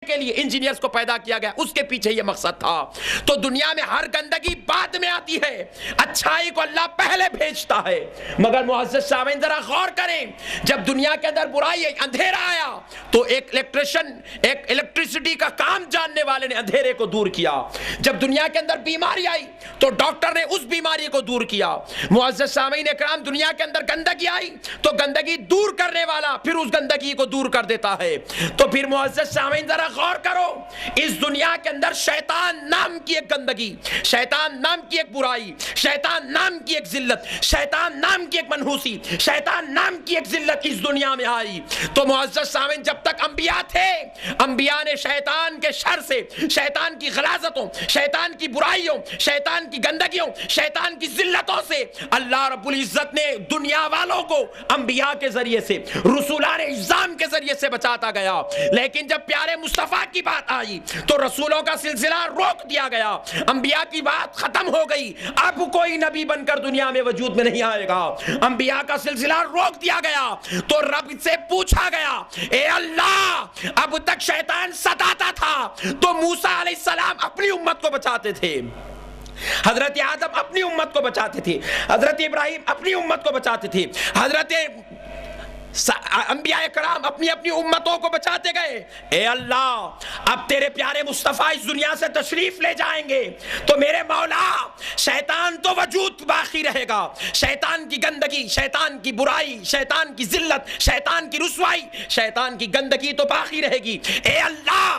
کے لیے انجینئرز کو پیدا کیا گیا، اس کے پیچھے یہ مقصد تھا۔ تو دنیا میں ہر گندگی بعد میں آتی ہے، اچھائی کو اللہ پہلے بھیجتا ہے۔ مگر معزز سامعین ذرا غور کریں، جب دنیا کے اندر برائی اندھیرا آیا تو ایک الیکٹریسٹی کا کام جاننے والے نے اندھیرے کو دور کیا۔ جب دنیا کے اندر بیماری آئی تو ڈاکٹر نے اس بیماری کو دور کیا۔ معزز سامعین اکرام، دنیا کے اندر گندگی آئی تو گندگی دور کرنے والا پھر اس گندگی کو دور کر دیتا ہے۔ تو پھر معزز سامعین ذرا غور کرو، اس دنیا کے اندر شیطان نام کی ایک گندگی، شیطان نام کی ایک برائی، شیطان نام کی ایک ذلت، شیطان نام کی ایک منحوسی، شیطان نام کی ایک ذلت اس دنیا میں آئی۔ تو معزز سامعین، جب تک انبیاء تھے، انبیاء نے شیطان کے شر سے، شیطان کی غلاظتوں، شیطان کی برائیوں، شیطان کی گندگیوں، شیطان کی ذلتوں سے اللہ رب العزت نے دنیا والوں کو انبیاء کے ذریعے سے، رسولان اعظام کے ذریعے سے بچاتا گیا۔ لیکن جب پیارے مصطفیٰ کی بات آئی تو رسولوں کا سلسلہ روک دیا گیا، انبیاء کی بات ختم ہو گئی، اب کوئی نبی بن کر دنیا میں وجود میں نہیں آئے گا، انبیاء کا سلسلہ روک دیا گیا۔ تو رب سے پوچھا گیا، اے اللہ، اب تک شیطان ستاتا تھا تو موسیٰ علیہ السلام اپنی امت کو بچاتے تھے، حضرت آدم اپنی امت کو بچاتے تھے، حضرت ابراہیم اپنی امت کو بچاتے تھے، حضرت انبیاء کرام اپنی اپنی امتوں کو بچاتے گئے۔ اے اللہ، اب تیرے پیارے مصطفیٰ اس دنیا سے تشریف لے جائیں گے تو میرے مولا شیطان تو وجود باقی رہے گا، شیطان کی گندگی، شیطان کی برائی، شیطان کی ذلت، شیطان کی رسوائی، شیطان کی گندگی تو باقی رہے گی۔ اے اللہ،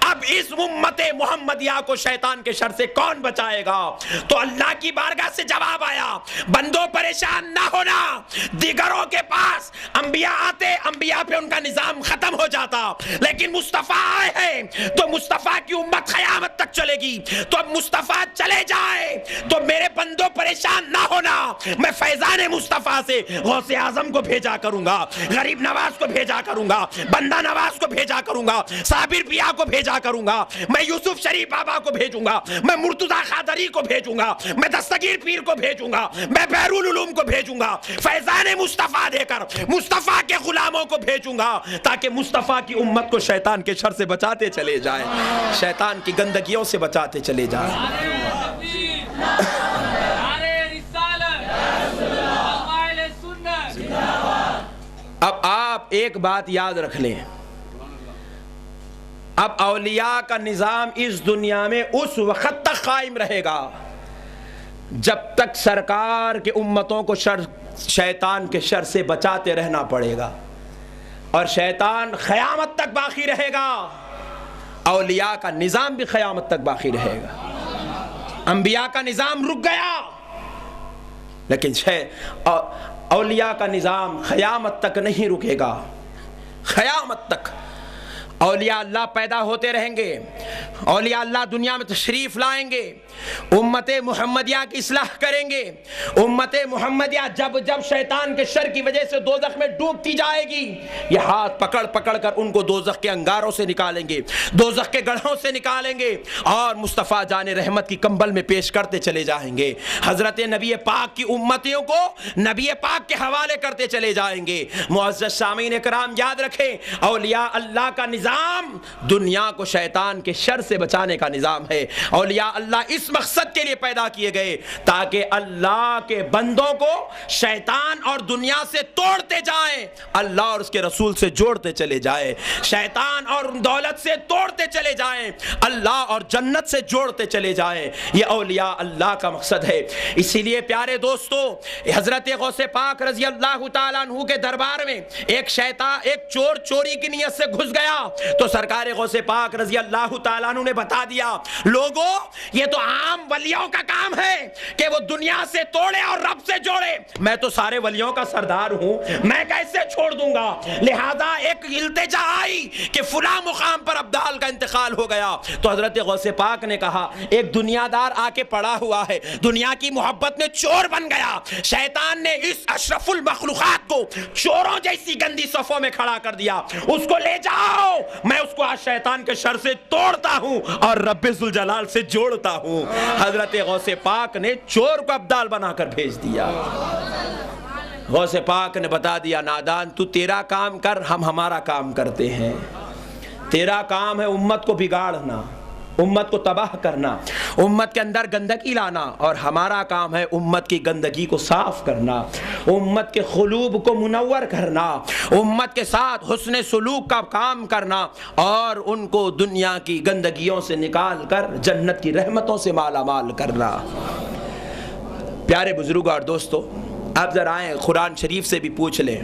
اب اس امت محمدیہ کو شیطان کے شر سے کون بچائے گا؟ تو اللہ کی بارگاہ سے جواب آیا، بندوں پریشان نہ ہونا، دیگروں کے پاس انبیاء آتے، انبیاء پہ ان کا نظام ختم ہو جاتا، لیکن مصطفیٰ آئے ہیں تو مصطفیٰ کی امت قیامت تک چلے گی۔ تو اب مصطفیٰ چلے جائے تو میرے بندوں پریشان نہ ہونا، میں فیضان مصطفیٰ سے غوث اعظم کو بھیجا کروں گا، غریب نواز کو بھیجا کروں گا، بندہ نواز کو بھیجا کروں گا، صابر پیا کو بھیجا کروں گا، میں یوسف شریف بابا کو بھیجوں گا، میں مرتضیٰ قادری کو بھیجوں گا، میں دستگیر پیر کو بھیجوں گا، میں بحر العلوم کو بھیجوں گا، فیضان مصطفیٰ دے کر مصطفیٰ کے غلاموں کو بھیجوں گا، تاکہ مصطفیٰ کی امت کو شیطان کے شر سے بچاتے چلے جائیں، شیطان کی گندگیوں سے بچاتے چلے جائیں۔ اب آپ ایک بات یاد رکھ لیں، اب اولیاء کا نظام اس دنیا میں اس وقت تک قائم رہے گا جب تک سرکار کے امتوں کو شیطان کے شر سے بچاتے رہنا پڑے گا، اور شیطان قیامت تک باقی رہے گا، اولیاء کا نظام بھی قیامت تک باقی رہے گا۔ انبیاء کا نظام رک گیا لیکن اولیاء کا نظام قیامت تک نہیں رکے گا، قیامت تک اولیاء اللہ پیدا ہوتے رہیں گے، اولیاء اللہ دنیا میں تشریف لائیں گے، امت محمدیہ کی اصلاح کریں گے۔ امت محمدیہ جب جب شیطان کے شر کی وجہ سے دوزخ میں ڈوبتی جائے گی، یہ ہاتھ پکڑ پکڑ کر ان کو دوزخ کے انگاروں سے نکالیں گے، دوزخ کے گڑھوں سے نکالیں گے، اور مصطفیٰ جان رحمت کی کمبل میں پیش کرتے چلے جائیں گے۔ حضرت نبی پاک کی امتیوں کو نبی پاک کے حوالے کرتے چلے جائیں گے۔ معزز سامعین کرام، یاد رکھیں، اولیاء اللہ کا نظام دنیا کو شیطان کے شر سے بچانے کا نظام ہے۔ اولیاء اللہ اس مقصد کے لیے پیدا کیے گئے تاکہ اللہ کے بندوں کو شیطان اور دنیا سے توڑتے جائیں، اللہ اور اس کے رسول سے جوڑتے چلے جائیں، شیطان اور دولت سے توڑتے چلے جائیں، اللہ اور جنت سے جوڑتے چلے جائیں۔ یہ اولیاء اللہ کا مقصد ہے۔ اسی لیے پیارے دوستو، حضرت غوث پاک رضی اللہ تعالیٰ عنہ کے دربار میں ایک چور چوری کی نیت سے گھس گیا تو سرکار غوث پاک رضی اللہ تعالیٰ عنہ نے بتا دیا، لوگوں، یہ تو عام ولیوں کا کام ہے کہ وہ دنیا سے توڑے اور رب سے جوڑے، میں تو سارے ولیوں کا سردار ہوں، میں کیسے چھوڑ دوں گا؟ لہذا ایک التجا آئی کہ فلاں مقام پر ابدال کا انتقال ہو گیا تو حضرت غوث پاک نے کہا، ایک دنیا دار آ کے پڑا ہوا ہے، دنیا کی محبت میں چور بن گیا، شیطان نے اس اشرف المخلوقات کو چوروں جیسی گندی صفوں میں کھڑا کر دیا، اس کو لے جاؤ، میں اس کو آج شیطان کے شر سے توڑتا ہوں اور رب ذوالجلال سے جوڑتا ہوں۔ حضرت غوث پاک نے چور کو ابدال بنا کر بھیج دیا۔ غوث پاک نے بتا دیا، نادان، تو تیرا کام کر، ہم ہمارا کام کرتے ہیں۔ تیرا کام ہے امت کو بگاڑنا، امت کو تباہ کرنا، امت کے اندر گندگی لانا، اور ہمارا کام ہے امت کی گندگی کو صاف کرنا، امت کے قلوب کو منور کرنا، امت کے ساتھ حسن سلوک کا کام کرنا، اور ان کو دنیا کی گندگیوں سے نکال کر جنت کی رحمتوں سے مالا مال کرنا۔ پیارے بزرگوں اور دوستو، آپ ذرا آئیں قرآن شریف سے بھی پوچھ لیں،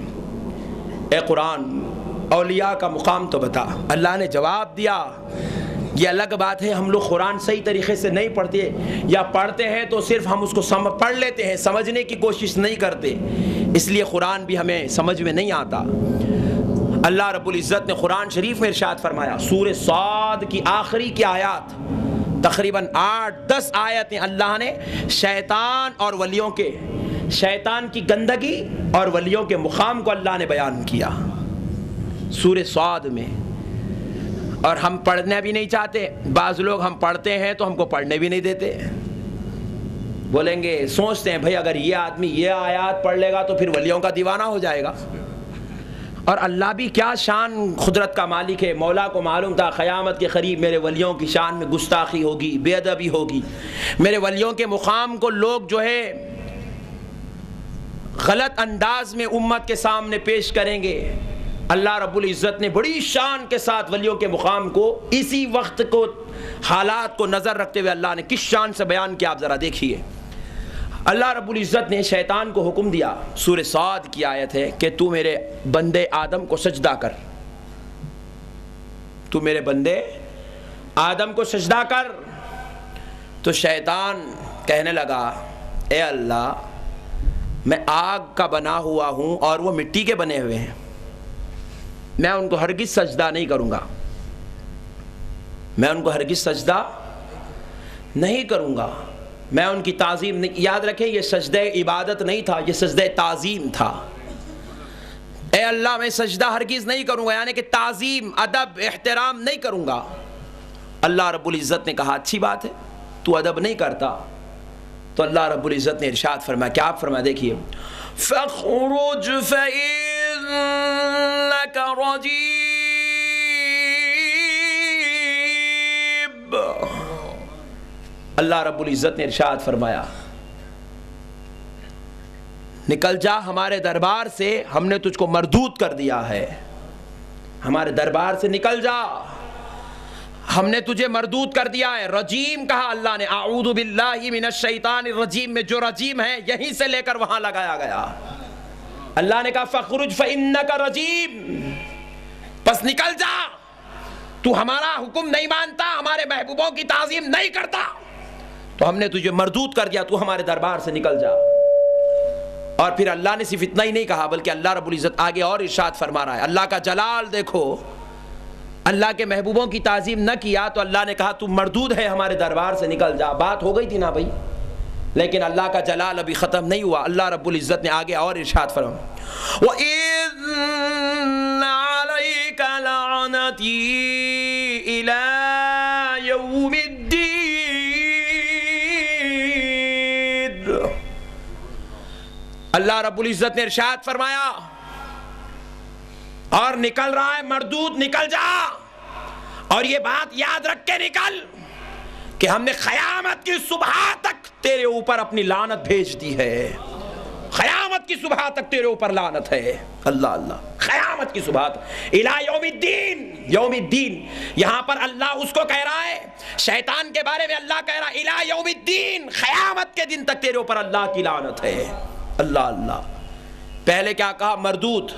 اے قرآن اولیاء کا مقام تو بتا۔ اللہ نے جواب دیا، یہ الگ بات ہے ہم لوگ قرآن صحیح طریقے سے نہیں پڑھتے، یا پڑھتے ہیں تو صرف ہم اس کو پڑھ لیتے ہیں، سمجھنے کی کوشش نہیں کرتے، اس لیے قرآن بھی ہمیں سمجھ میں نہیں آتا۔ اللہ رب العزت نے قرآن شریف میں ارشاد فرمایا، سورہ صاد کی آخری کی آیات، تقریباً 8-10 آیتیں اللہ نے شیطان اور ولیوں کے، شیطان کی گندگی اور ولیوں کے مقام کو اللہ نے بیان کیا سورہ صاد میں۔ اور ہم پڑھنا بھی نہیں چاہتے، بعض لوگ ہم پڑھتے ہیں تو ہم کو پڑھنے بھی نہیں دیتے، بولیں گے، سوچتے ہیں بھئی اگر یہ آدمی یہ آیات پڑھ لے گا تو پھر ولیوں کا دیوانہ ہو جائے گا۔ اور اللہ بھی کیا شان قدرت کا مالک ہے، مولا کو معلوم تھا قیامت کے قریب میرے ولیوں کی شان میں گستاخی ہوگی، بے ادبی ہوگی، میرے ولیوں کے مقام کو لوگ جو ہے غلط انداز میں امت کے سامنے پیش کریں گے۔ اللہ رب العزت نے بڑی شان کے ساتھ ولیوں کے مقام کو اسی وقت کو، حالات کو نظر رکھتے ہوئے اللہ نے کس شان سے بیان کیا، آپ ذرا دیکھیے۔ اللہ رب العزت نے شیطان کو حکم دیا، سورہ صاد کی آیت ہے کہ تو میرے بندے آدم کو سجدہ کر، تو میرے بندے آدم کو سجدہ کر۔ تو شیطان کہنے لگا، اے اللہ، میں آگ کا بنا ہوا ہوں اور وہ مٹی کے بنے ہوئے ہیں، میں ان کو ہرگز سجدہ نہیں کروں گا، میں ان کو ہرگز سجدہ نہیں کروں گا، میں ان کی تعظیم نہیں۔ یاد رکھیں، یہ سجدہ عبادت نہیں تھا، یہ سجدہ تعظیم تھا۔ اے اللہ، میں سجدہ ہرگز نہیں کروں گا، یعنی کہ تعظیم، ادب، احترام نہیں کروں گا۔ اللہ رب العزت نے کہا اچھی بات ہے، تو ادب نہیں کرتا، تو اللہ رب العزت نے ارشاد فرمایا، کیا آپ فرمایا، دیکھیے، فَاخْرُجْ فَإِنَّكَ رَجِيمٌ۔ اللہ رب العزت نے ارشاد فرمایا، نکل جا ہمارے دربار سے، ہم نے تجھ کو مردود کر دیا ہے، ہمارے دربار سے نکل جا، ہم نے تجھے مردود کر دیا ہے۔ رجیم کہا اللہ نے، اعوذ باللہ من الشیطان الرجیم میں جو رجیم ہے یہیں سے لے کر وہاں لگایا گیا۔ اللہ نے کہا فخرج فإنک رجیم، پس نکل جا، تو ہمارا حکم نہیں مانتا، ہمارے محبوبوں کی تعظیم نہیں کرتا، تو ہم نے تجھے مردود کر دیا، تو ہمارے دربار سے نکل جا۔ اور پھر اللہ نے صرف اتنا ہی نہیں کہا، بلکہ اللہ رب العزت آگے اور ارشاد فرما رہا ہے، اللہ کا جلال دیکھو، اللہ کے محبوبوں کی تعظیم نہ کیا تو اللہ نے کہا تو مردود ہے، ہمارے دربار سے نکل جا۔ بات ہو گئی تھی نا بھائی، لیکن اللہ کا جلال ابھی ختم نہیں ہوا۔ اللہ رب العزت نے آگے اور ارشاد فرمایا، وَإِنَّ عَلَيْكَ لَعْنَتِي إِلَى يَوْمِ الدِّينِ۔ اللہ رب العزت نے ارشاد فرمایا، اور نکل رہا ہے مردود، نکل جا، اور یہ بات یاد رکھ کے نکل کہ ہم نے قیامت کی صبح تک تیرے اوپر اپنی لعنت بھیج دی ہے، قیامت کی صبح تک تیرے اوپر لعنت ہے۔ اللہ اللہ، قیامت کی صبح تک، الی یوم الدین، یوم الدین یہاں پر اللہ اس کو کہہ رہا ہے، شیطان کے بارے میں اللہ کہہ رہا ہے الی یوم الدین، قیامت کے دن تک تیرے اوپر اللہ کی لعنت ہے۔ اللہ اللہ، پہلے کیا کہا، مردود،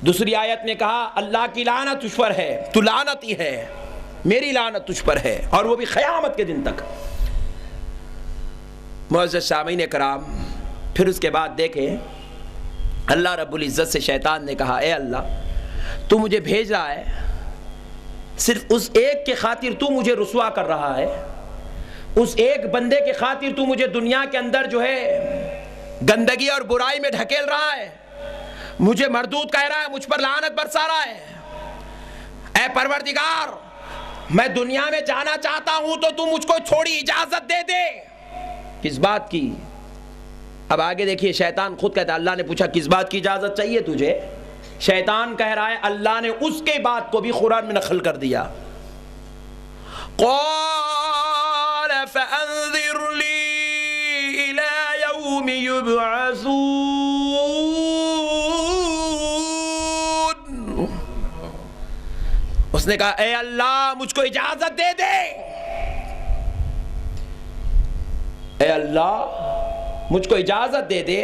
دوسری آیت میں کہا اللہ کی لعنت تجھ پر ہے، تو لعنتی ہے، میری لعنت تجھ پر ہے، اور وہ بھی قیامت کے دن تک۔ معزز سامعین کرام، پھر اس کے بعد دیکھیں اللہ رب العزت سے شیطان نے کہا، اے اللہ، تو مجھے بھیج رہا ہے، صرف اس ایک کے خاطر تو مجھے رسوا کر رہا ہے، اس ایک بندے کے خاطر تو مجھے دنیا کے اندر جو ہے گندگی اور برائی میں ڈھکیل رہا ہے، مجھے مردود کہہ رہا ہے، مجھ پر لعنت برسا رہا ہے۔ اے پروردگار، میں دنیا میں جانا چاہتا ہوں تو تو مجھ کو تھوڑی اجازت دے دے۔ کس بات کی؟ اب آگے دیکھیے، شیطان خود کہتا ہے، اللہ نے پوچھا کس بات کی اجازت چاہیے تجھے؟ شیطان کہہ رہا ہے اللہ نے اس کے بات کو بھی قرآن میں نقل کر دیا. قال فانذرنی الی یوم یبعثون. اس نے کہا اے اللہ مجھ کو اجازت دے دے، اے اللہ مجھ کو اجازت دے دے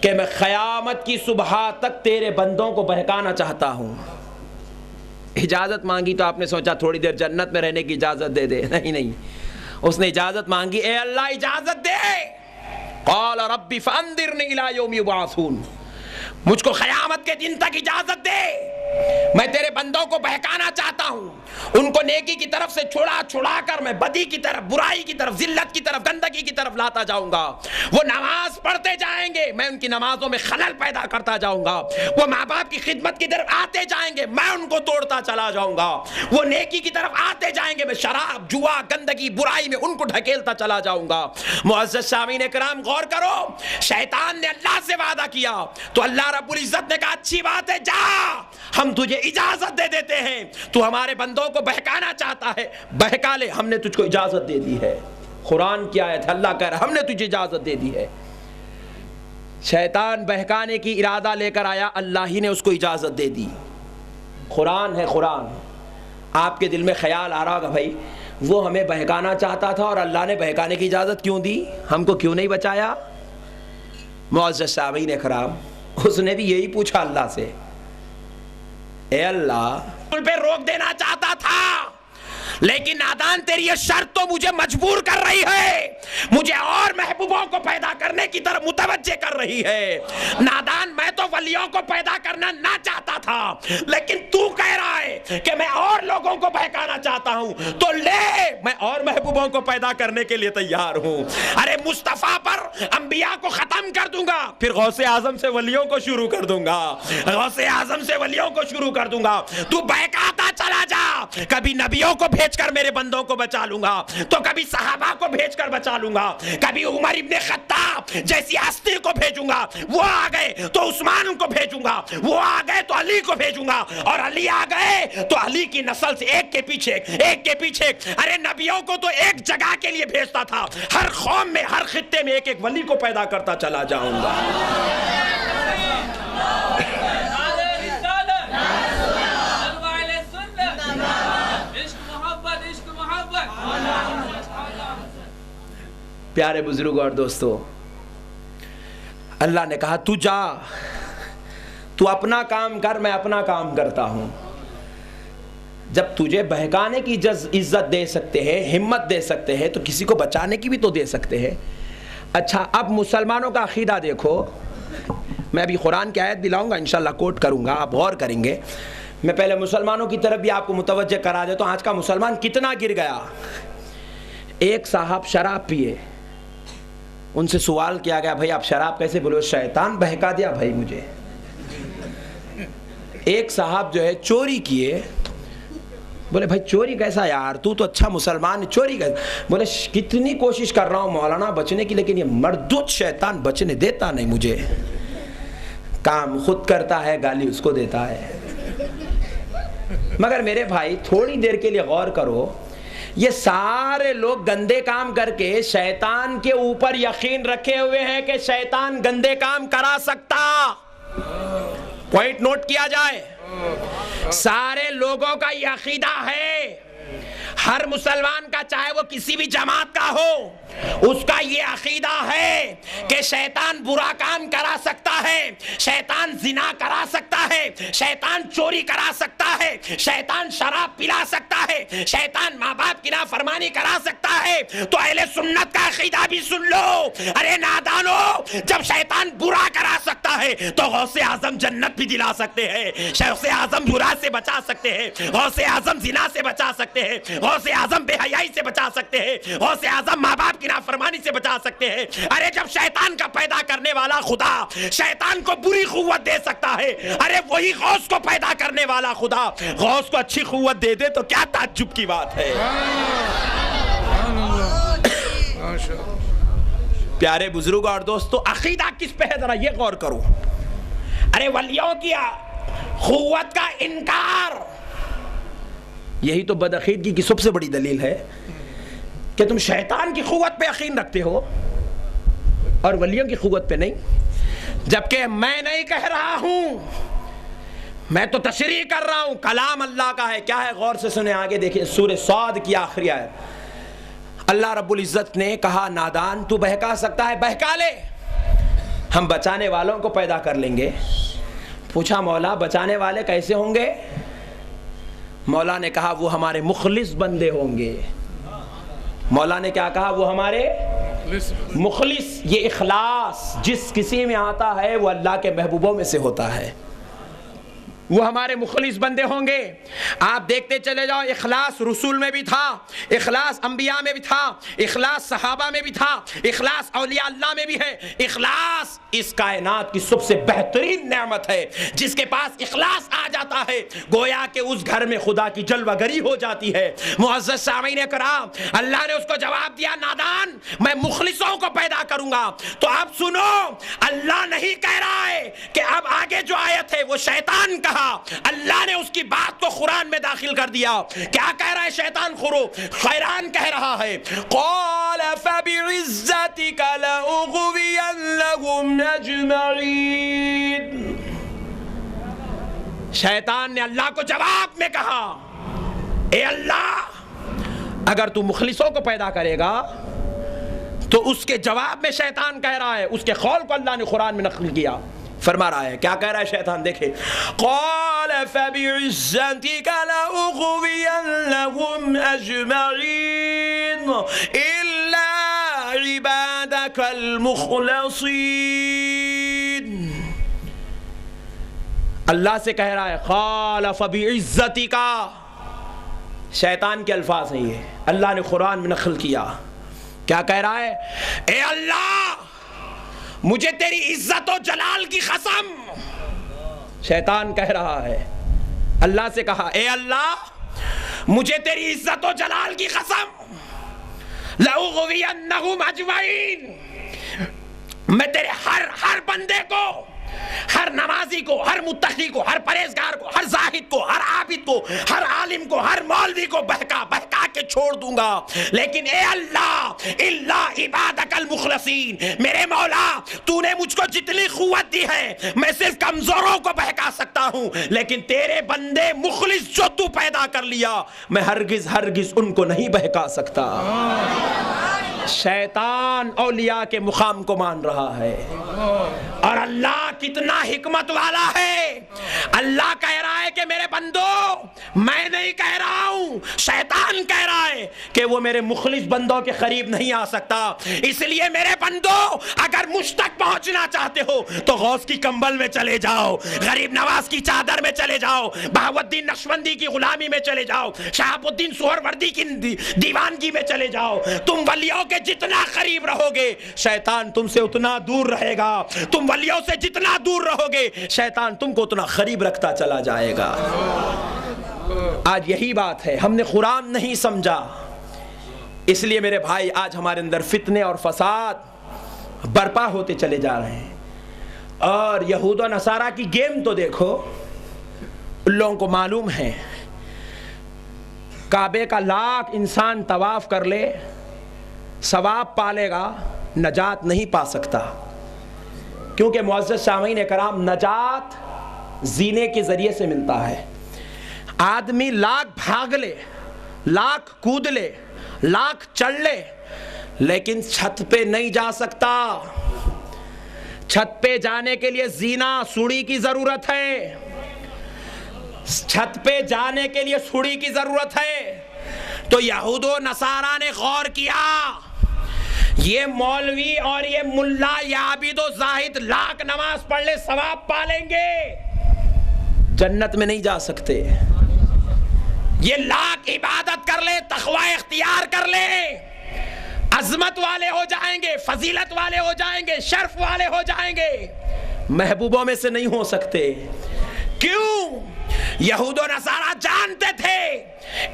کہ میں قیامت کی صبح تک تیرے بندوں کو بہکانا چاہتا ہوں. اجازت مانگی تو آپ نے سوچا تھوڑی دیر جنت میں رہنے کی اجازت دے دے، نہیں، اس نے اجازت مانگی، اے اللہ اجازت دے. قال رب فانذرنی الی یوم یبعثون، مجھ کو قیامت کے دن تک اجازت دے، میں تیرے بندوں کو بہکانا چاہتا ہوں، ان کو نیکی کی طرف سے چھڑا کر میں بدی کی طرف، برائی کی طرف، ذلت کی طرف، گندگی کی طرف لاتا جاؤں گا. وہ نماز پڑھتے جائیں گے، میں ان کی نمازوں میں خلل پیدا کرتا جاؤں گا. وہ ماں باپ کی خدمت کی طرف آتے جائیں گے، میں ان کو توڑتا چلا جاؤں گا. وہ نیکی کی طرف آتے جائیں گے، میں شراب، جوا، گندگی، برائی میں ان کو ڈھکیلتا چلا جاؤں گا. معزز سامعین کرام غور کرو، شیطان نے اللہ سے وعدہ کیا تو اللہ رب العزت نے کہا اچھی بات ہے، جا ہم تجھے اجازت دے دیتے ہیں، تو ہمارے بندوں کو بہکانا چاہتا ہے بہکا لے، ہم نے تجھ کو اجازت دے دی ہے. قرآن کی آیت ہے، اللہ کہہ رہا ہم نے تجھے اجازت دے دی ہے. شیطان بہکانے کی ارادہ لے کر آیا، اللہ ہی نے اس کو اجازت دے دی. قرآن ہے قرآن. آپ کے دل میں خیال آ رہا ہوگا بھائی وہ ہمیں بہکانا چاہتا تھا اور اللہ نے بہکانے کی اجازت کیوں دی، ہم کو کیوں نہیں بچایا؟ معزز سامعین کرام اس نے بھی یہی پوچھا اللہ سے، اے اللہ ان پہ روک دینا چاہتا تھا لیکن نادان تیری یہ شرط تو مجھے مجبور کر رہی ہے، مجھے اور محبوبوں کو پیدا کرنے کی طرف متوجہ کر رہی ہے. نادان میں تو ولیوں کو پیدا کرنا نہ چاہتا تھا لیکن تو کہہ رہا ہے کہ میں اور لوگوں کو بہکانا چاہتا ہوں، تو لے میں اور محبوبوں کو پیدا کرنے کے لیے تیار ہوں. ارے مصطفیٰ پر انبیاء کو ختم کر دوں گا، پھر غوث اعظم سے ولیوں کو شروع کر دوں گا، غوث اعظم سے ولیوں کو شروع کر دوں گا. تو بہکاتا چلا جا، کبھی نبیوں کو بھیج کر میرے بندوں کو بچا لوں گا، تو کبھی صحابہ کو بھیج کر بچا لوں گا، کبھی عمر ابن خطاب جیسی ہستی کو بھیجوں گا، وہ آ گئے تو عثمان کو بھیجوں گا، وہ آ گئے تو علی کو بھیجوں گا، اور علی آ گئے تو علی کی نسل سے ایک کے پیچھے ایک کے پیچھے. ارے نبیوں کو تو ایک جگہ کے لیے بھیجتا تھا، ہر قوم میں ہر خطے میں ایک ایک ولی کو پیدا کرتا چلا جاؤں گا. پیارے بزرگ اور دوستو، اللہ نے کہا تو جا، تو اپنا کام کر، میں اپنا کام کرتا ہوں. جب تجھے بہکانے کی عزت دے سکتے ہیں، ہمت دے سکتے ہیں، تو کسی کو بچانے کی بھی تو دے سکتے ہیں. اچھا اب مسلمانوں کا عقیدہ دیکھو، میں ابھی قرآن کی آیت بھی لاؤں گا انشاءاللہ، کوٹ کروں گا، آپ غور کریں گے. میں پہلے مسلمانوں کی طرف بھی آپ کو متوجہ کرا دیتا ہوں آج کا مسلمان کتنا گر گیا. ایک صاحب شراب پیے، ان سے سوال کیا گیا بھائی آپ شراب کیسے؟ بولے شیطان بہکا دیا بھائی مجھے. ایک صاحب جو ہے چوری کیے، بولے بھائی چوری کیسا یار، تو اچھا مسلمان، چوری کیسا؟ بولے کتنی کوشش کر رہا ہوں مولانا بچنے کی لیکن یہ مردود شیطان بچنے دیتا نہیں مجھے، کام خود کرتا ہے گالی اس کو دیتا ہے. مگر میرے بھائی تھوڑی دیر کے لیے غور کرو، یہ سارے لوگ گندے کام کر کے شیطان کے اوپر یقین رکھے ہوئے ہیں کہ شیطان گندے کام کرا سکتا. پوائنٹ نوٹ کیا جائے، سارے لوگوں کا یہ عقیدہ ہے، ہر مسلمان کا چاہے وہ کسی بھی جماعت کا ہو، اس کا یہ عقیدہ ہے کہ شیطان برا کام کرا سکتا ہے، شیطان زنا کرا سکتا ہے، شیطان چوری کرا سکتا ہے، شیطان شراب پلا سکتا ہے، شیطان ماں باپ کی نافرمانی کرا سکتا ہے. تو اہل سنت کا عقیدہ بھی سن لو. ارے نادانو، جب شیطان برا کرا سکتا ہے تو غوث اعظم جنت بھی دلا سکتے ہیں، غوث اعظم برا سے بچا سکتے ہیں، غوث اعظم زنا سے بچا سکتے ہیں، غوث اعظم بے حیائی سے بچا سکتے ہیں، غوث اعظم ماں باپ کی نافرمانی سے بچا سکتے ہیں. ارے جب شیطان کا پیدا کرنے والا خدا شیطان کو بری قوت دے سکتا ہے، ارے وہی غوث کو پیدا کرنے والا خدا غوث کو اچھی قوت دے دے تو کیا تعجب کی بات ہے. پیارے بزرگ اور دوستو، عقیدہ کس پہ ہے ذرا یہ غور کرو. ارے ولیوں کی قوت کا انکار. یہی تو بدعقیدگی کی سب سے بڑی دلیل ہے کہ تم شیطان کی قوت پہ یقین رکھتے ہو اور ولیوں کی قوت پہ نہیں. جبکہ میں نہیں کہہ رہا ہوں، میں تو تشریح کر رہا ہوں، کلام اللہ کا ہے. کیا ہے؟ غور سے سنیں، آگے دیکھیں سورہ صاد کی آخری آیت. اللہ رب العزت نے کہا نادان تو بہکا سکتا ہے، بہکا لے، ہم بچانے والوں کو پیدا کر لیں گے. پوچھا مولا بچانے والے کیسے ہوں گے؟ مولا نے کہا وہ ہمارے مخلص بندے ہوں گے. مولا نے کیا کہا؟ وہ ہمارے مخلص. یہ اخلاص جس کسی میں آتا ہے وہ اللہ کے محبوبوں میں سے ہوتا ہے. وہ ہمارے مخلص بندے ہوں گے. آپ دیکھتے چلے جاؤ، اخلاص رسول میں بھی تھا، اخلاص انبیاء میں بھی تھا، اخلاص صحابہ میں بھی تھا، اخلاص اولیاء اللہ میں بھی ہے. اخلاص اس کائنات کی سب سے بہترین نعمت ہے. جس کے پاس اخلاص آ جاتا ہے گویا کہ اس گھر میں خدا کی جلوہ گری ہو جاتی ہے. معزز سامعین کرام، اللہ نے اس کو جواب دیا نادان میں مخلصوں کو پیدا کروں گا. تو اب سنو، اللہ نہیں کہہ رہا ہے کہ اب آگے جو آیت ہے وہ شیطان کہا. اللہ نے اس کی بات کو قرآن میں داخل کر دیا. کیا کہہ رہا ہے شیطان؟ خیران کہہ رہا ہے قال فبعزتك لأغوينهم أجمعين. شیطان نے اللہ کو جواب میں کہا اے اللہ اگر تو مخلصوں کو پیدا کرے گا، تو اس کے جواب میں شیطان کہہ رہا ہے، اس کے قول کو اللہ نے قرآن میں نقل کیا. فرما رہا ہے کیا کہہ رہا ہے شیطان؟ دیکھیں قال فبعزتك لأغوينهم أجمعين إلا عبادك المخلصين. اللہ سے کہہ رہا ہے قال فبعزتك. شیطان کے الفاظ ہیں یہ، اللہ نے قرآن میں نقل کیا. کیا کہہ رہا ہے؟ اے اللہ مجھے تیری عزت و جلال کی قسم. شیطان کہہ رہا ہے اللہ سے کہا اے اللہ مجھے تیری عزت و جلال کی قسم لأغوینہم اجمعین، میں تیرے ہر بندے کو، ہر نمازی کو، ہر متقی کو، ہر پرہیزگار کو، ہر زاہد کو، ہر عابد کو، ہر عالم کو، ہر مولوی کو بہکا کے چھوڑ دوں گا. لیکن اے اللہ الا عبادک المخلصین، میرے مولا تو نے مجھ کو جتنی قوت دی ہے میں صرف کمزوروں کو بہکا سکتا ہوں، لیکن تیرے بندے مخلص جو تو پیدا کر لیا میں ہرگز ان کو نہیں بہکا سکتا. شیطان اولیاء کے مقام کو مان رہا ہے، اور اللہ کتنا حکمت والا ہے. اللہ کہہ رہا ہے کہ میرے بندو میں نہیں کہہ رہا ہوں، شیطان کہہ رہا ہے کہ وہ میرے مخلص بندوں کے قریب نہیں آ سکتا. اس لیے میرے بندو اگر مجھ تک پہنچنا چاہتے ہو تو غوث کی کمبل میں چلے جاؤ، غریب نواز کی چادر میں چلے جاؤ، بہاؤالدین نقشبندی کی غلامی میں چلے جاؤ، شہاب الدین سہروردی کی دیوانگی میں چلے جاؤ. تم ولیوں کے جتنا قریب رہو گے شیطان تم سے اتنا دور رہے گا. تم ولیوں سے جتنا دور رہو گے شیطان تم کو اتنا قریب رکھتا چلا جائے گا. آج یہی بات ہے، ہم نے قرآن نہیں سمجھا، اس لیے میرے بھائی آج ہمارے اندر فتنے اور فساد برپا ہوتے چلے جا رہے ہیں. اور یہود و نصارہ کی گیم تو دیکھو، ان لوگوں کو معلوم ہے کعبے کا لاکھ انسان طواف کر لے ثواب پالے گا، نجات نہیں پا سکتا. کیونکہ معزز سامعین کرام نجات زینے کے ذریعے سے ملتا ہے. آدمی لاکھ بھاگ لے، لاکھ کود لے، لاکھ چڑھ لے، لیکن چھت پہ نہیں جا سکتا. چھت پہ جانے کے لیے زینہ سوڑی کی ضرورت ہے. چھت پہ جانے کے لیے سوڑی کی ضرورت ہے. تو یہود و نصارہ نے غور کیا، یہ مولوی اور یہ ملا یا عابد و زاہد لاکھ نماز پڑھ لے ثواب پالیں گے، جنت میں نہیں جا سکتے. یہ لاکھ عبادت کر لے، تقوی اختیار کر لے، عظمت والے ہو جائیں گے، فضیلت والے ہو جائیں گے، شرف والے ہو جائیں گے، محبوبوں میں سے نہیں ہو سکتے. کیوں؟ یہود و نصارہ جانتے تھے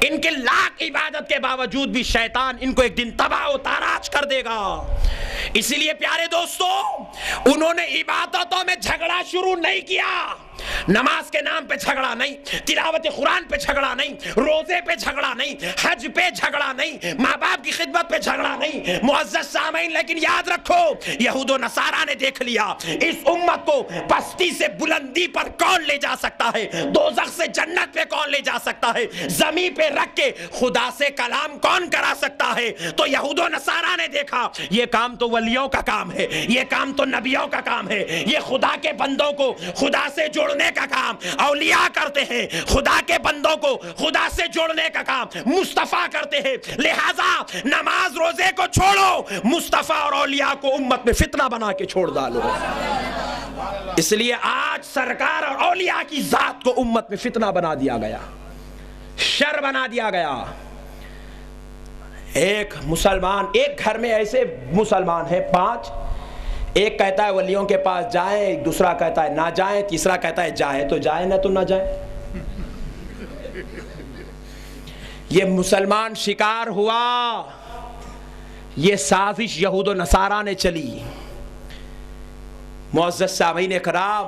ان کے لاکھ عبادت کے باوجود بھی شیطان ان کو ایک دن تباہ و تاراج کر دے گا. اس لیے پیارے دوستو انہوں نے عبادتوں میں جھگڑا شروع نہیں کیا، نماز کے نام پہ جھگڑا نہیں، تلاوت قرآن پہ جھگڑا نہیں، روزے پہ جھگڑا نہیں، حج پہ جھگڑا نہیں، ماں باپ کی خدمت پہ جھگڑا نہیں۔ معزز سامعین لیکن یاد رکھو یہود و نصارہ نے دیکھ لیا اس امت کو پستی سے بلندی پر کون لے جا سکتا ہے، دوزخ سے جنت پہ کون لے جا سکتا ہے، زمین پہ رکھ کے خدا سے کلام کون کرا سکتا ہے۔ تو یہود و نصارہ نے دیکھا یہ کام تو ولیوں کا کام ہے، یہ کام تو نبیوں کا کام ہے، یہ خدا کے بندوں کو خدا سے جوڑنے کا کام اولیاء کرتے ہیں، خدا کے بندوں کو خدا سے جوڑنے کا کام مصطفیٰ کرتے ہیں، لہذا نماز روزے کو چھوڑو، مصطفیٰ اور اولیاء کو امت میں فتنہ بنا کے چھوڑ ڈالو۔ اس لیے آج سرکار اور اولیاء کی ذات کو امت میں فتنہ بنا دیا گیا، شر بنا دیا گیا۔ ایک مسلمان، ایک گھر میں ایسے مسلمان ہیں 5، ایک کہتا ہے ولیوں کے پاس جائیں، دوسرا کہتا ہے نہ جائیں، تیسرا کہتا ہے جائیں تو جائیں نہ تو نہ جائیں۔ یہ مسلمان شکار ہوا، یہ سازش یہود و نصارہ نے چلی۔ معزز سامعین کرام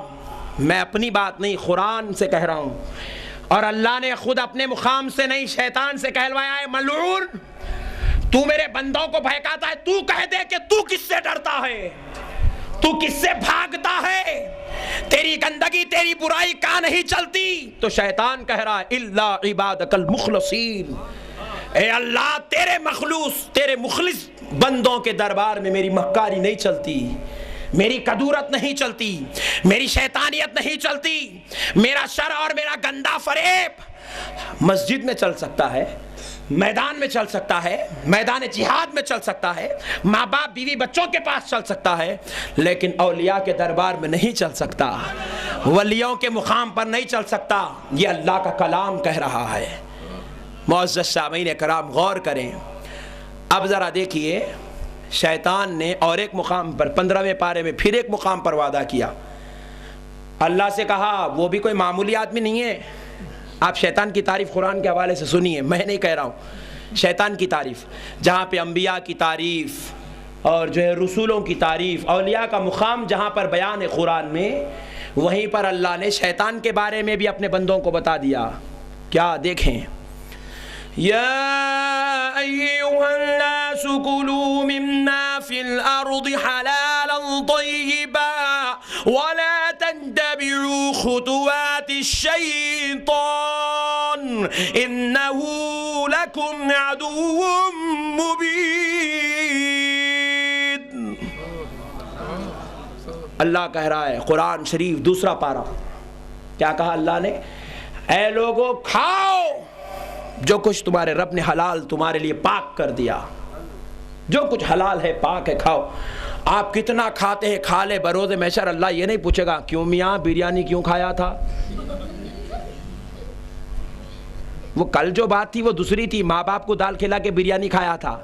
میں اپنی بات نہیں قرآن سے کہہ رہا ہوں، اور اللہ نے خود اپنے مقام سے نہیں شیطان سے کہلوایا ہے ملعون تو میرے بندوں کو بہکاتا ہے، تو کہہ دے کہ تو کس سے ڈرتا ہے، تو کس سے بھاگتا ہے، تیری گندگی تیری برائی کا نہیں چلتی۔ تو شیطان کہہ رہا ہے الا عبادک المخلصین، اے اللہ تیرے مخلص بندوں کے دربار میں میری مکاری نہیں چلتی، میری کدورت نہیں چلتی، میری شیطانیت نہیں چلتی، میرا شر اور میرا گندا فریب مسجد میں چل سکتا ہے، میدان میں چل سکتا ہے، میدان جہاد میں چل سکتا ہے، ماں باپ بیوی بچوں کے پاس چل سکتا ہے، لیکن اولیاء کے دربار میں نہیں چل سکتا، ولیوں کے مقام پر نہیں چل سکتا۔ یہ اللہ کا کلام کہہ رہا ہے۔ معزز سامعین کرام غور کریں، اب ذرا دیکھیے شیطان نے اور ایک مقام پر 15ویں پارے میں پھر ایک مقام پر وعدہ کیا، اللہ سے کہا وہ بھی کوئی معمولی آدمی نہیں ہے۔ آپ شیطان کی تعریف قرآن کے حوالے سے سنیے، میں نہیں کہہ رہا ہوں، شیطان کی تعریف جہاں پہ انبیاء کی تعریف اور جو ہے رسولوں کی تعریف، اولیاء کا مقام جہاں پر بیان ہے قرآن میں، وہیں پر اللہ نے شیطان کے بارے میں بھی اپنے بندوں کو بتا دیا۔ کیا دیکھیں، یا ایھا الناس کلوا مما فی الارض حلالا طیبا ولا تتبعوا خطوات الشیطان انہ لکم عدو مبین۔ اللہ کہہ رہا ہے قرآن شریف دوسرا پارہ، کیا کہا اللہ نے؟ اے لوگو کھاؤ جو کچھ تمہارے رب نے حلال تمہارے لیے پاک کر دیا، جو کچھ حلال ہے پاک ہے کھاؤ۔ آپ کتنا کھاتے ہیں کھا لے، بروز محشر اللہ یہ نہیں پوچھے گا کیوں میاں بریانی کیوں کھایا تھا، وہ کل جو بات تھی وہ دوسری تھی، ماں باپ کو دال کھلا کے بریانی کھایا تھا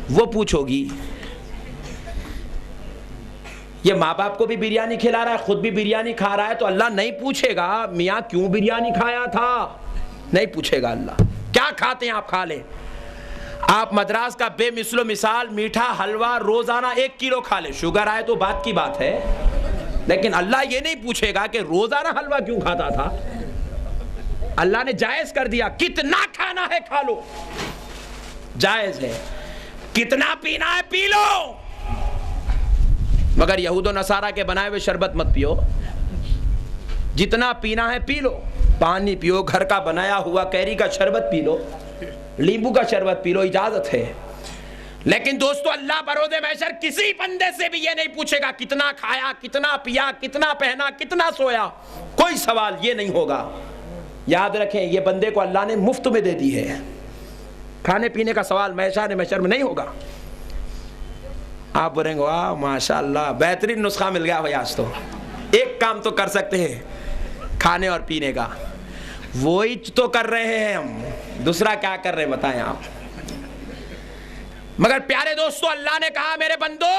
وہ پوچھو گی، یہ ماں باپ کو بھی بریانی کھلا رہا ہے خود بھی بریانی کھا رہا ہے، تو اللہ نہیں پوچھے گا میاں کیوں بریانی کھایا تھا، نہیں پوچھے گا اللہ، کیا کھاتے ہیں آپ کھا لیں۔ آپ مدراس کا بے مثل و مثال میٹھا حلوہ روزانہ 1 کلو کھا لیں، شوگر آئے تو بات کی بات ہے، لیکن اللہ یہ نہیں پوچھے گا کہ روزانہ حلوہ کیوں کھاتا تھا۔ اللہ نے جائز کر دیا، کتنا کھانا ہے کھا لو، جائز ہے، کتنا پینا ہے پی لو، مگر یہود و نصارہ کے بنائے ہوئے شربت مت پیو، جتنا پینا ہے پی لو، پانی پیو، گھر کا بنایا ہوا کیری کا شربت پی لو، لیمبو کا شربت پی لو، اجازت ہے۔ لیکن دوستو اللہ بروز محشر کسی بندے سے بھی یہ نہیں پوچھے گا کتنا کھایا، کتنا پیا، کتنا پہنا، کتنا سویا، کوئی سوال یہ نہیں ہوگا۔ یاد رکھیں یہ بندے کو اللہ نے مفت میں دے دی ہے، کھانے پینے کا سوال محشر میں نہیں ہوگا۔ آپ بولیں گے واہ ماشاءاللہ بہترین نسخہ مل گیا بھائی، آج تو ایک کام تو کر سکتے ہیں کھانے اور پینے کا، وہی تو کر رہے ہیں ہم، دوسرا کیا کر رہے ہیں بتائیں آپ۔ مگر پیارے دوستو اللہ نے کہا میرے بندو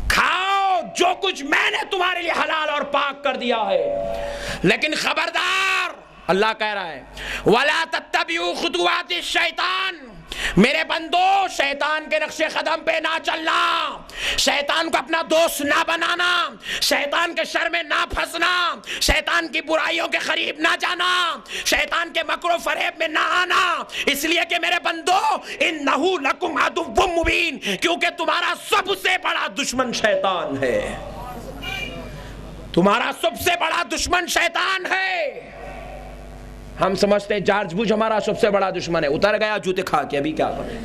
کھاؤ جو کچھ میں نے تمہارے لیے حلال اور پاک کر دیا ہے، لیکن خبردار اللہ کہہ رہا ہے وَلَا تَتَّبِعُوا خُطُوَاتِ الشَّيْطَانِ، میرے بندو شیطان کے نقش قدم پہ نہ چلنا، شیطان کو اپنا دوست نہ بنانا، شیطان کے شر میں نہ پھنسنا، شیطان کی برائیوں کے قریب نہ جانا، شیطان کے مکر و فریب میں نہ آنا، اس لیے کہ میرے بندو انہو لکم عدو مبین، کیونکہ تمہارا سب سے بڑا دشمن شیطان ہے، تمہارا سب سے بڑا دشمن شیطان ہے۔ ہم سمجھتے ہیں جارج بش ہمارا سب سے بڑا دشمن ہے، اتر گیا جوتے کھا کے، ابھی کیا کریں؟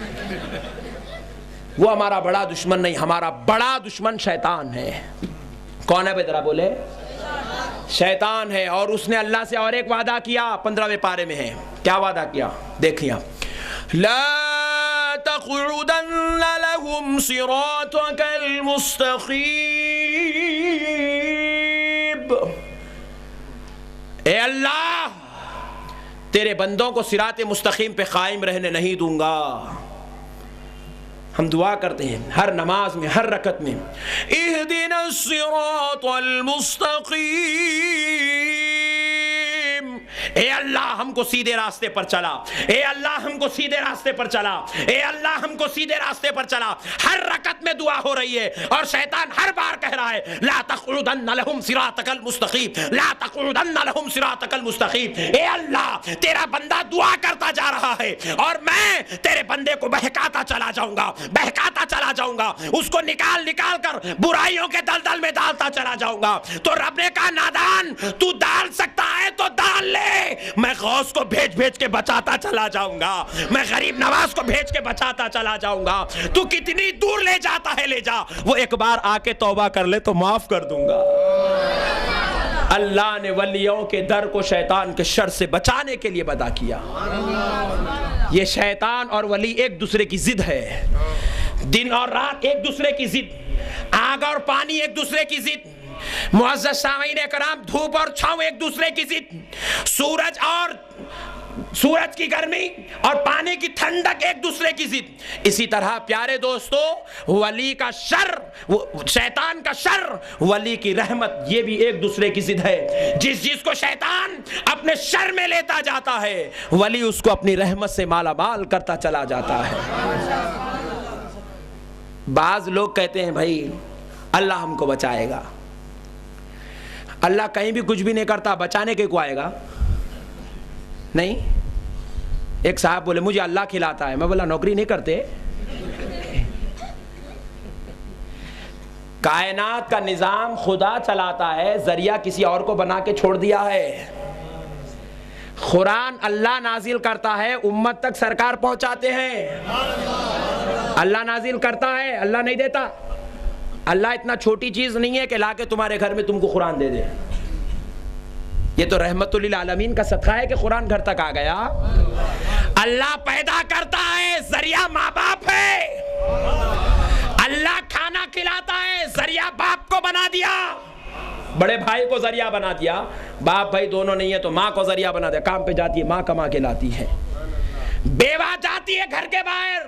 وہ ہمارا بڑا دشمن نہیں، ہمارا بڑا دشمن شیطان ہے۔ کون ہے بھائی ذرا بولے؟ شیطان ہے، اور اس نے اللہ سے اور ایک وعدہ کیا، 15ویں پارے میں ہے، کیا وعدہ کیا؟ دیکھیں آپ، لا تقعدن لهم صراطك المستقیم، اے اللہ تیرے بندوں کو صراط مستقیم پہ قائم رہنے نہیں دوں گا۔ ہم دعا کرتے ہیں ہر نماز میں، ہر رکعت میں، اہدنا الصراط المستقیم، اے اللہ ہم کو سیدھے راستے پر چلا، اے اللہ ہم کو سیدھے راستے پر چلا، اے اللہ ہم کو سیدھے راستے پر چلا۔ ہر رکعت میں دعا ہو رہی ہے، اور شیطان ہر بار کہہ رہا ہے لا تقعدن لهم صراطك المستقیم، لا تقعدن لهم صراطك المستقیم۔ اے اللہ تیرا بندہ دعا کرتا جا رہا ہے، اور میں تیرے بندے کو بہکاتا چلا جاؤں گا، بہکاتا چلا جاؤں گا، اس کو نکال نکال کر برائیوں کے دلدل میں ڈالتا چلا جاؤں گا۔ تو رب نے کہا نادان تو ڈال سکتا ہے تو ڈال لے، میں غوث کو بھیج بھیج کے بچاتا چلا جاؤں گا، میں غریب نواز کو بھیج کے بچاتا چلا جاؤں گا، تو کتنی دور لے جاتا ہے لے جا، وہ ایک بار آ کے توبہ کر لے تو معاف کر دوں گا۔ اللہ نے ولیوں کے در کو شیطان کے شر سے بچانے کے لیے بدا کیا۔ یہ شیطان اور ولی ایک دوسرے کی ضد ہے، دن اور رات ایک دوسرے کی ضد، آگ اور پانی ایک دوسرے کی ضد، معزز سامعین کرام دھوپ اور چھاؤں ایک دوسرے کی ضد، سورج کی گرمی اور پانی کی ٹھنڈک ایک دوسرے کی ضد۔ اسی طرح پیارے دوستو ولی کا شر، شیطان کا شر، ولی کی رحمت، یہ بھی ایک دوسرے کی ضد ہے۔ جس کو شیطان اپنے شر میں لیتا جاتا ہے، ولی اس کو اپنی رحمت سے مالا مال کرتا چلا جاتا ہے۔ بعض لوگ کہتے ہیں بھائی اللہ ہم کو بچائے گا، اللہ کہیں بھی کچھ بھی نہیں کرتا، بچانے کے کو آئے گا؟ نہیں۔ ایک صاحب بولے مجھے اللہ کھلاتا ہے، میں بولا نوکری نہیں کرتے؟ کائنات کا نظام خدا چلاتا ہے، ذریعہ کسی اور کو بنا کے چھوڑ دیا ہے۔ قرآن اللہ نازل کرتا ہے، امت تک سرکار پہنچاتے ہیں۔ اللہ نازل کرتا ہے، اللہ نہیں دیتا۔ اللہ اتنا چھوٹی چیز نہیں ہے کہ لا کے تمہارے گھر میں تم کو قرآن دے دے۔ یہ تو رحمت للعالمین کا صدقہ ہے کہ قرآن گھر تک آ گیا۔ اللہ پیدا کرتا ہے، ذریعہ ماں باپ ہے۔ اللہ کھانا کھلاتا ہے، ذریعہ باپ کو بنا دیا، بڑے بھائی کو ذریعہ بنا دیا، باپ بھائی دونوں نہیں ہے تو ماں کو ذریعہ بنا دیا، کام پہ جاتی ہے ماں کما کے لاتی ہے، بیوہ جاتی ہے گھر کے باہر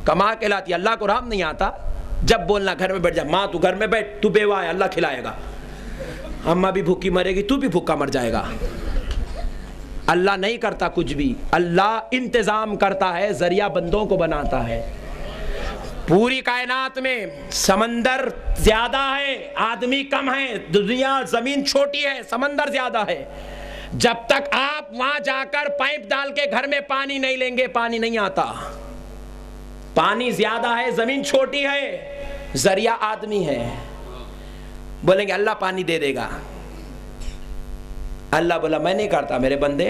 کما کے لاتی ہے، اللہ کو رام نہیں آتا، جب بولنا گھر میں بیٹھ جا، ماں تو گھر میں بیٹھ، تو بیوہ ہے اللہ کھلائے گا، اماں بھی بھوکی مرے گی تو بھی بھوکا مر جائے گا۔ اللہ نہیں کرتا کچھ بھی، اللہ انتظام کرتا ہے، ذریعہ بندوں کو بناتا ہے۔ پوری کائنات میں سمندر زیادہ ہے، آدمی کم ہے، دنیا زمین چھوٹی ہے، سمندر زیادہ ہے، جب تک آپ وہاں جا کر پائپ ڈال کے گھر میں پانی نہیں لیں گے پانی نہیں آتا۔ پانی زیادہ ہے، زمین چھوٹی ہے، ذریعہ آدمی ہے۔ بولیں گے اللہ پانی دے دے گا، اللہ بولا میں نہیں کرتا میرے بندے،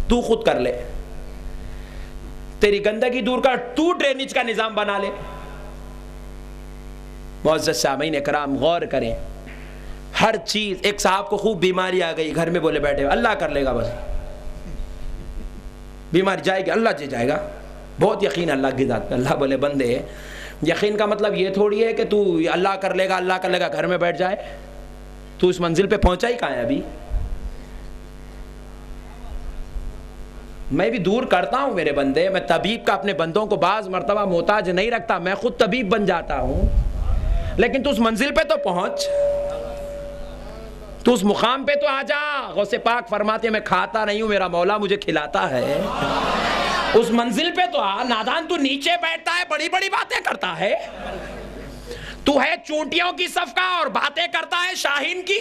تو خود کر لے، تیری گندگی دور کر، تو ڈرینیج کا نظام بنا لے۔ معزز سامعین کرام غور کریں، ہر چیز، ایک صاحب کو خوب بیماری آ گئی، گھر میں بولے بیٹھے اللہ کر لے گا، بس بیماری جائے گی اللہ جائے گا، بہت یقین اللہ کی ذات پہ۔ اللہ بولے بندے یقین کا مطلب یہ تھوڑی ہے کہ تو اللہ کر لے گا گھر میں بیٹھ جائے، تو اس منزل پہ پہنچا ہی کہاں ہے ابھی؟ میں بھی دور کرتا ہوں میرے بندے، میں طبیب کا اپنے بندوں کو بعض مرتبہ محتاج نہیں رکھتا، میں خود طبیب بن جاتا ہوں، لیکن تو اس منزل پہ تو پہنچ، تو اس مقام پہ تو آ جا۔ غوث پاک فرماتے ہیں میں کھاتا نہیں ہوں، میرا مولا مجھے کھلاتا ہے۔ اس منزل پہ تو آ نادان، تو نیچے بیٹھتا ہے بڑی بڑی باتیں کرتا ہے، تو ہے چونٹیوں کی صف کا اور باتیں کرتا ہے شاہین کی۔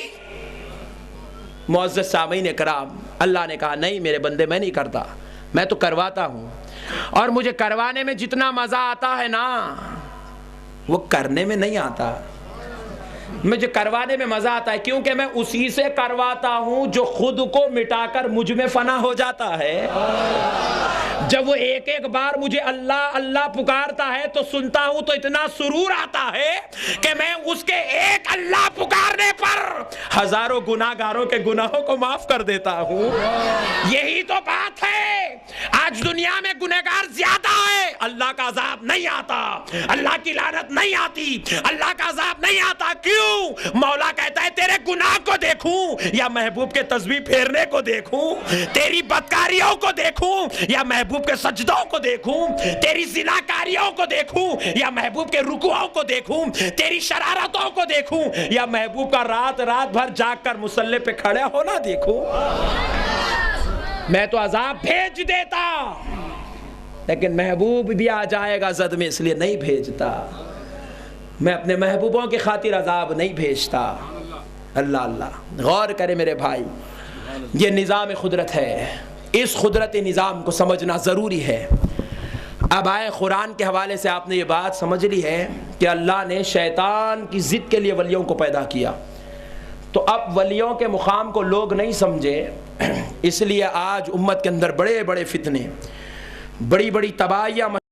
معزز سامعین کرام، اللہ نے کہا نہیں میرے بندے میں نہیں کرتا، میں تو کرواتا ہوں، اور مجھے کروانے میں جتنا مزہ آتا ہے نا وہ کرنے میں نہیں آتا۔ مجھے کروانے میں مزہ آتا ہے کیونکہ میں اسی سے کرواتا ہوں جو خود کو مٹا کر مجھ میں فنا ہو جاتا ہے۔ جب وہ ایک ایک بار مجھے اللہ اللہ پکارتا ہے تو سنتا ہوں تو اتنا سرور آتا ہے کہ میں اس کے ایک اللہ پکارنے پر ہزاروں گناہگاروں کے گناہوں کو معاف کر دیتا ہوں۔ یہی تو بات ہے، آج دنیا میں گنہگار زیادہ ہے، اللہ کا عذاب نہیں آتا، اللہ کی لعنت نہیں آتی، اللہ کا عذاب نہیں آتا۔ کیوں؟ مولا کہتا ہے تیرے گناہ کو دیکھوں یا محبوب کے تسبیح پھیرنے کو دیکھوں، تیری بدکاریوں کو دیکھوں یا محبوب کے سجدوں کو دیکھوں، تیری زناکاریوں کو دیکھوں یا محبوب کے رکوعوں کو دیکھوں، تیری شرارتوں کو دیکھوں یا محبوب کا رات رات بھر جاگ کر مصلی پہ کھڑے ہونا دیکھوں۔ میں تو عذاب بھیج دیتا، لیکن محبوب بھی آ جائے گا زد میں، اس لیے نہیں بھیجتا۔ میں اپنے محبوبوں کی خاطر عذاب نہیں بھیجتا۔ اللہ اللہ، غور کرے میرے بھائی، یہ نظام قدرت ہے، اس قدرتی نظام کو سمجھنا ضروری ہے۔ اب آئے قرآن کے حوالے سے آپ نے یہ بات سمجھ لی ہے کہ اللہ نے شیطان کی ضد کے لیے ولیوں کو پیدا کیا، تو اب ولیوں کے مقام کو لوگ نہیں سمجھے، اس لیے آج امت کے اندر بڑے بڑے فتنے، بڑی بڑی تباہیاں